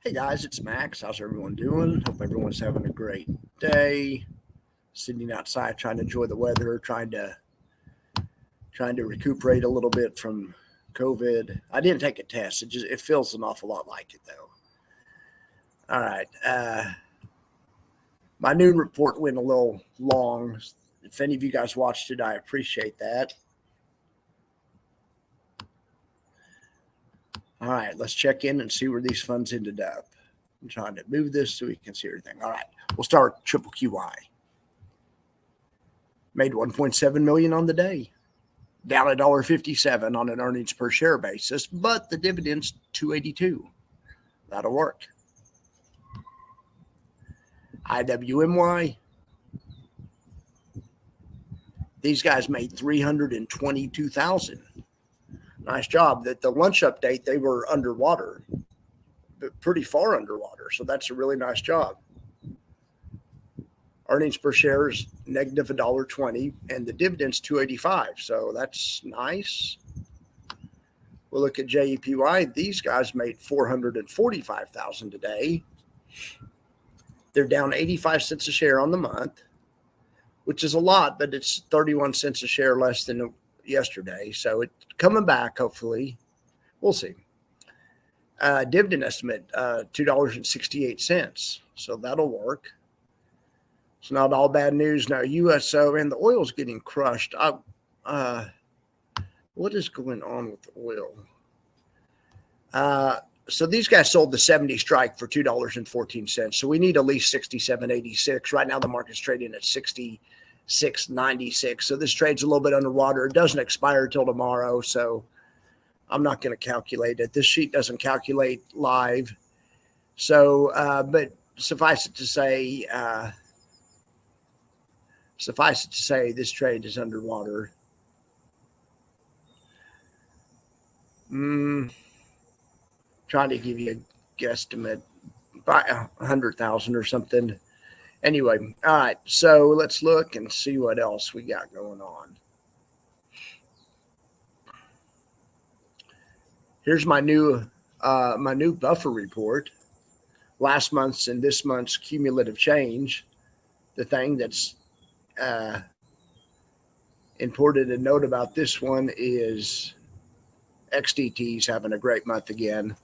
Hey guys, it's Max. How's everyone doing? Hope everyone's having a great day. Sitting outside trying to enjoy the weather, trying to recuperate a little bit from COVID. I didn't take a test. It feels an awful lot like it though. All right. My noon report went a little long. If any of you guys watched it, I appreciate that. All right, let's check in and see where these funds ended up. I'm trying to move this so we can see everything. All right, we'll start with Triple QY. Made 1.7 million on the day, down $1.57 on an earnings per share basis, but the dividend's 282. That'll work. IWMY. These guys made 322,000. Nice job. That the lunch update, they were underwater, but pretty far underwater. So that's a really nice job. Earnings per share is negative $1.20, and the dividend's 285. So that's nice. We'll look at JEPY. These guys made 445,000 today. They're down 85 cents a share on the month, which is a lot, but it's 31 cents a share less than yesterday. So it's coming back, hopefully. We'll see. Dividend estimate, $2.68. So that'll work. It's not all bad news. Now, USO and the oil's getting crushed. What is going on with the oil? So these guys sold the 70 strike for $2.14. So we need at least 67.86. Right now the market's trading at 66.96. So this trade's a little bit underwater. It doesn't expire till tomorrow, so I'm not going to calculate it. This sheet doesn't calculate live. So, but suffice it to say, this trade is underwater. Trying to give you a guesstimate by 100,000 or something. Anyway, all right. So let's look and see what else we got going on. Here's my new buffer report. Last month's and this month's cumulative change. The thing that's important to note about this one is XDT's having a great month again.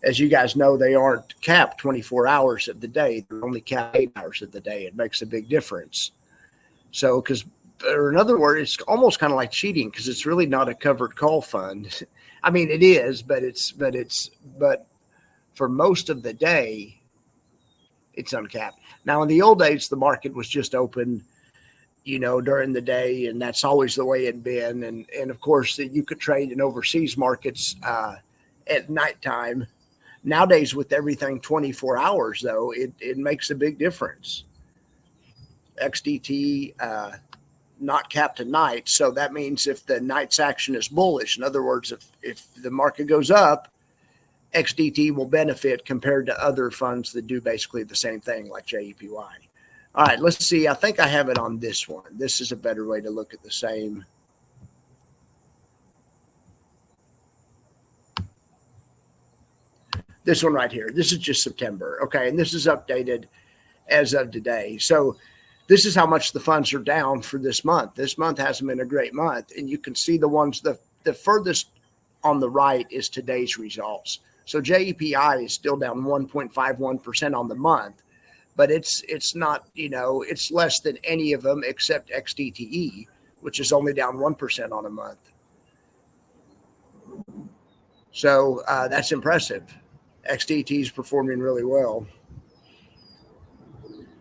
As you guys know, they aren't capped 24 hours of the day. They're only capped 8 hours of the day. It makes a big difference. So, or in other words, it's almost kind of like cheating because it's really not a covered call fund. I mean, it is, but for most of the day, it's uncapped. Now, in the old days, the market was just open, during the day, and that's always the way it'd been. And of course, you could trade in overseas markets at nighttime. Nowadays, with everything 24 hours, though, it makes a big difference. XDT not capped at night, so that means if the night's action is bullish, in other words, if the market goes up, XDT will benefit compared to other funds that do basically the same thing, like JEPY. All right, let's see. I think I have it on this one. This is a better way to look at the same. This one right here. This is just September. Okay, and this is updated as of today. So this is how much the funds are down for this month. This month hasn't been a great month. And you can see the ones, the furthest on the right is today's results. So JEPI is still down 1.51% on the month, but it's not, it's less than any of them except XDTE, which is only down 1% on a month. So that's impressive. XDT is performing really well.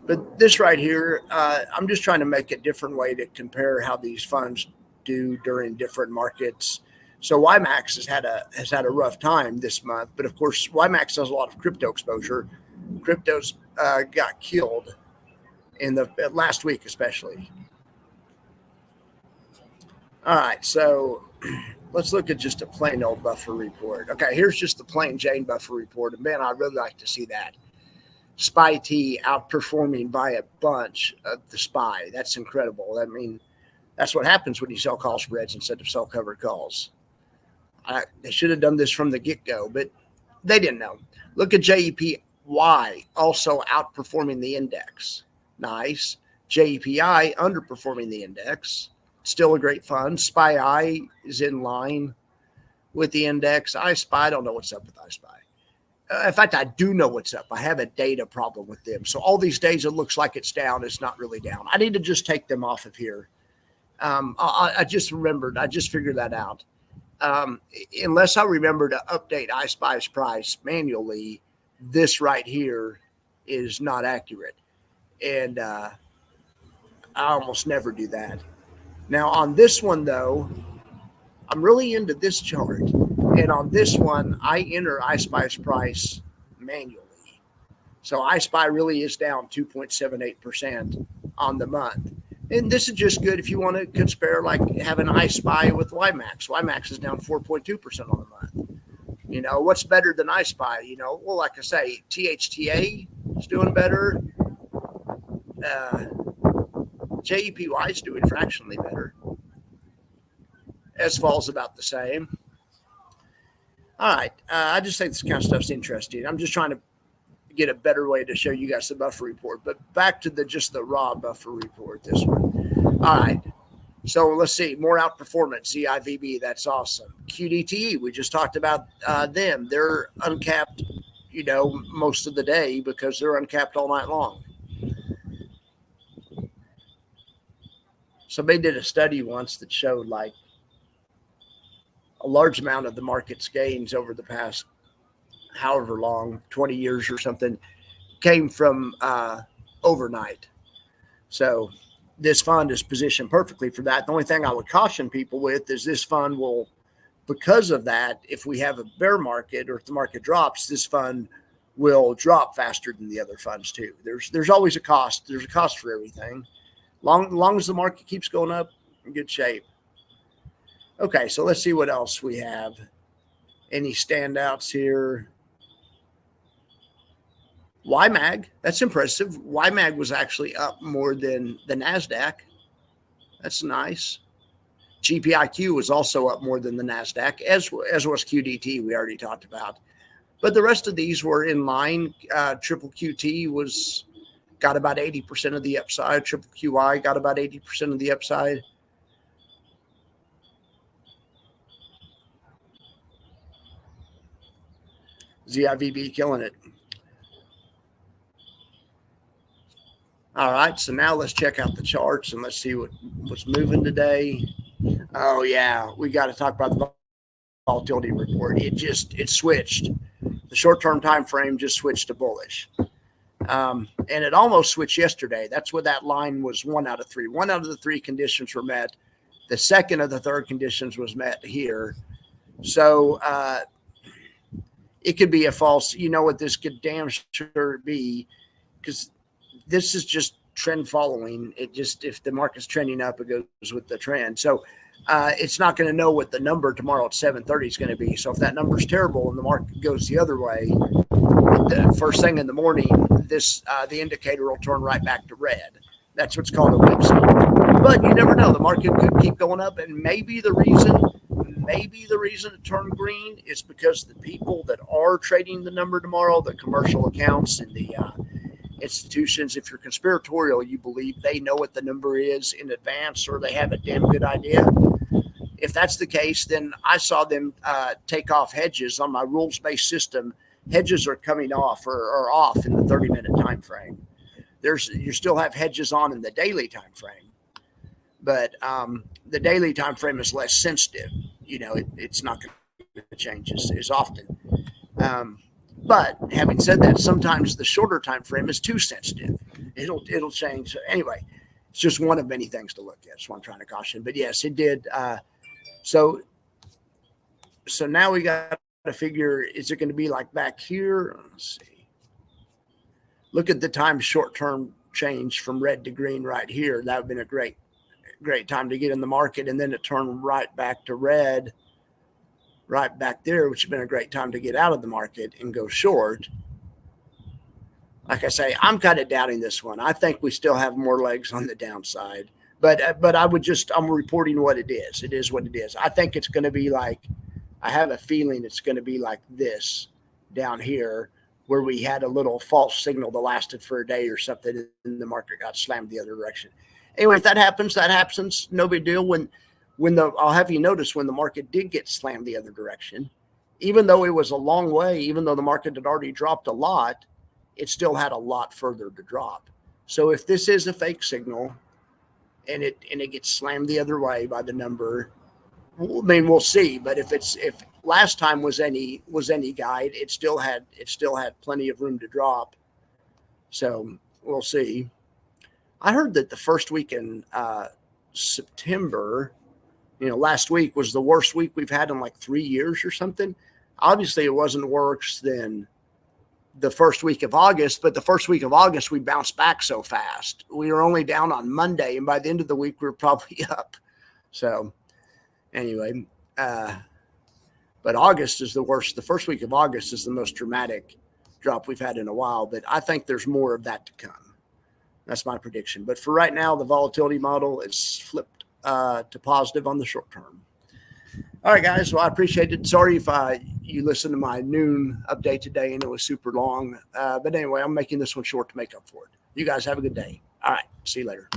But this right here, I'm just trying to make a different way to compare how these funds do during different markets. So WiMAX has had a rough time this month, but of course WiMAX has a lot of crypto exposure. Cryptos got killed in the last week, especially. All right, so let's look at just a plain old buffer report. Okay, here's just the plain Jane buffer report, and man, I'd really like to see that. SPY-T outperforming by a bunch of the SPY. That's incredible. I mean, that's what happens when you sell call spreads instead of sell covered calls. They should have done this from the get-go, but they didn't know. Look at JEPY also outperforming the index. Nice. JEPI underperforming the index. Still a great fund. SPY is in line with the index. iSpy, I don't know what's up with iSpy. In fact, I do know what's up. I have a data problem with them. So all these days it looks like it's down. It's not really down. I need to just take them off of here. I just remembered. I just figured that out. Unless I remember to update iSpy's price manually, this right here is not accurate. And I almost never do that. Now on this one, though, I'm really into this chart. And on this one, I enter iSpy's price manually. So iSpy really is down 2.78% on the month. And this is just good if you want to compare, like having iSpy with WiMAX. WiMAX is down 4.2% on the month. You know, what's better than iSpy? You know, well, like I say, THTA is doing better. JEPY is doing fractionally better. SVOL is about the same. All right. I just think this kind of stuff's interesting. I'm just trying to get a better way to show you guys the buffer report. But back to just the raw buffer report, this one. All right. So let's see. More outperformance. ZIVB, that's awesome. QDTE, we just talked about them. They're uncapped, you know, most of the day because they're uncapped all night long. Somebody did a study once that showed like a large amount of the market's gains over the past however long, 20 years or something, came from overnight. So this fund is positioned perfectly for that. The only thing I would caution people with is this fund will, because of that, if we have a bear market or if the market drops, this fund will drop faster than the other funds too. There's always a cost. There's a cost for everything. Long as the market keeps going up, in good shape. Okay, so let's see what else we have. Any standouts here? YMAG, that's impressive. YMAG was actually up more than the NASDAQ. That's nice. GPIQ was also up more than the NASDAQ, as was QDT, we already talked about. But the rest of these were in line. Triple QT got about 80% of the upside. Triple QI got about 80% of the upside. ZIVB killing it. All right, so now let's check out the charts and let's see what's moving today. Oh yeah, we got to talk about the volatility report. It switched. The short-term time frame just switched to bullish. And it almost switched yesterday. That's what that line was, 1 out of 3. 1 out of the 3 conditions were met. The second of the third conditions was met here. So it could be a false, you know what this could damn sure be, because this is just trend following. It just, if the market's trending up, it goes with the trend. So it's not going to know what the number tomorrow at 7:30 is going to be. So if that number's terrible and the market goes the other way, the first thing in the morning, the indicator will turn right back to red. That's what's called a whipsaw. But you never know. The market could keep going up, and maybe the reason it turned green is because the people that are trading the number tomorrow, the commercial accounts and the institutions, if you're conspiratorial, you believe they know what the number is in advance, or they have a damn good idea. If that's the case, then I saw them take off hedges on my rules-based system. Hedges are coming off or off in the 30-minute time frame. You still have hedges on in the daily time frame, but the daily time frame is less sensitive. You know, it's not going to change as often. But having said that, sometimes the shorter time frame is too sensitive. It'll change. Anyway, it's just one of many things to look at. That's what I'm trying to caution. But yes, it did. So now we got to figure, is it going to be like back here? Let's see. Look at the time short-term change from red to green right here. That would have been a great time to get in the market, and then it turned right back to red right back there, which has been a great time to get out of the market and go short. Like I say, I'm kind of doubting this one. I think we still have more legs on the downside, but I'm reporting what it is. It is what it is. I think it's going to be like, I have a feeling it's going to be like this down here where we had a little false signal that lasted for a day or something, and the market got slammed the other direction. Anyway, if that happens, that happens. No big deal. I'll have you notice when the market did get slammed the other direction, even though it was a long way, even though the market had already dropped a lot, it still had a lot further to drop. So if this is a fake signal and it gets slammed the other way by the number, I mean, we'll see. But if last time was any guide, it still had plenty of room to drop. So we'll see. I heard that the first week in September, last week was the worst week we've had in like 3 years or something. Obviously, it wasn't worse than the first week of August, but the first week of August, we bounced back so fast. We were only down on Monday, and by the end of the week, we were probably up. So anyway, but August is the worst. The first week of August is the most dramatic drop we've had in a while, but I think there's more of that to come. That's my prediction. But for right now, the volatility model is flipped to positive on the short term. All right, guys. Well, I appreciate it. Sorry if you listened to my noon update today and it was super long. But anyway, I'm making this one short to make up for it. You guys have a good day. All right. See you later.